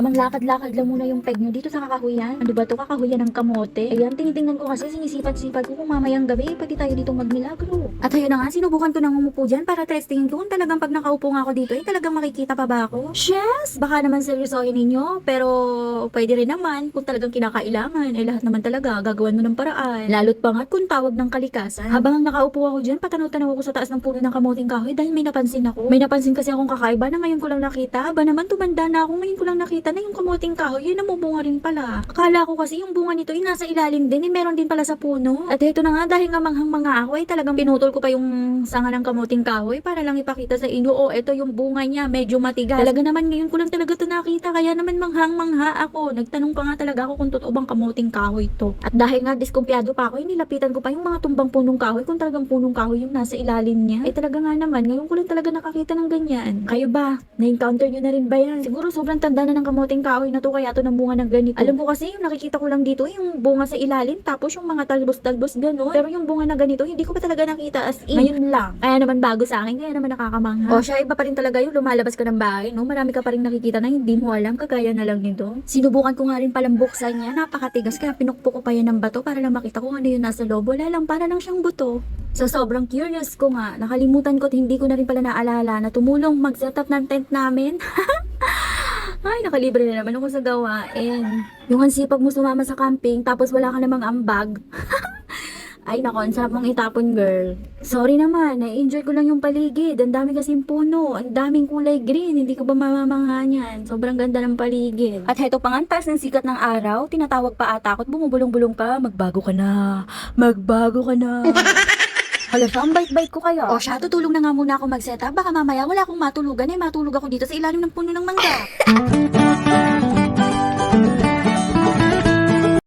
Tamang lakad-lakad lang muna yung peg nyo dito sa kakahuyan. Ano ba to? Kakahuyan ng kamote. Ayan, tinitingnan ko kasi sinisipat-sipat ko kung mamayang gabi pwede tayo dito magmilagro. At ayun na nga, sinubukan ko nang umupo dyan para testingin ko kung talagang pag nakaupo nga ako dito ay talagang makikita pa ba ako. Yes! Baka naman seryosohin ninyo, pero pwede rin naman kung talagang kinakailangan. Eh lahat naman talaga, gagawan mo ng paraan. Lalo't pa nga kung tawag ng kalikasan. Habang nakaupo ako dyan, patanaw-tanaw ako sa taas ng puno ng kamuting kahoy dahil may napansin ako. May napansin kasi akong kakaiba na ngayon ko lang nakita. Ba naman tumanda na ako, ngayon ko lang nakita na yung kamuting kahoy, yun namumunga rin pala. Akala ko kasi yung bunga nito ay nasa ilalim din, meron din pala sa puno. At ito na nga, dahil nga manghang-manga ako ay talagang pinutol ko pa yung sanga ng kamuting kahoy para lang ipakita sa inyo, oh, ito yung bunga niya, medyo matigas. Talaga naman ngayon ko lang talaga ito nakita, kaya naman manghang-mangha ako. Nagtanong pa nga talaga ako kung totoo bang kamuting kahoy to. At dahil nga diskumpiyado pa ako, nilapitan ko pa yung mga tumbang punong kahoy kung talagang punong kahoy yung nasa ilalim niya. Ay talaga nga naman, ngayon ko lang talaga nakakita ng ganyan. Kayo ba? Na-encounter nyo na rin ba yan? Siguro sobrang tanda na ng kamuting kahoy na to kaya to namunga ng ganito. Alam ko kasi yung nakikita ko lang dito yung bunga sa ilalim tapos yung mga talbos-talbos gano'n. Pero yung bunga na ganito hindi ko pa talaga nakita as in. Ngayon lang. Kaya naman bago sa akin, kaya naman nakakamangha. O siya, iba pa rin talaga yung lumalabas ka ng bahay, no? Marami ka pa rin nakikita na hindi mo alam, kagaya na lang nito. Sinubukan ko nga rin palang buksan niya, napakatigas kaya pinukpok ko pa yan ng bato para lang makita kung ano yung nasa loob. Wala lang, para lang siyang buto. So sobrang curious ko nga, nakalimutan ko at hindi ko na rin pala naalala na tumulong mag-set up ng tent namin. Ay, nakalibre na naman ako sa gawain. Yung ang sipag mo sumama sa camping tapos wala ka namang ambag. Ay nako, ang sarap mong itapon, girl. Sorry naman, na-enjoy ko lang yung paligid. Ang dami kasing puno, ang daming kulay green. Hindi ko ba mamamangha niyan? Sobrang ganda ng paligid. At heto pa nga, taas ng sikat ng araw, tinatawag pa ata ako at bumubulong-bulong pa. Magbago ka na. Magbago ka na. Hala siya, ang bait-bait ko kayo. O siya, tutulong na nga muna ako mag-setup. Baka mamaya wala akong matulugan matulog ako dito sa ilalim ng puno ng mangga.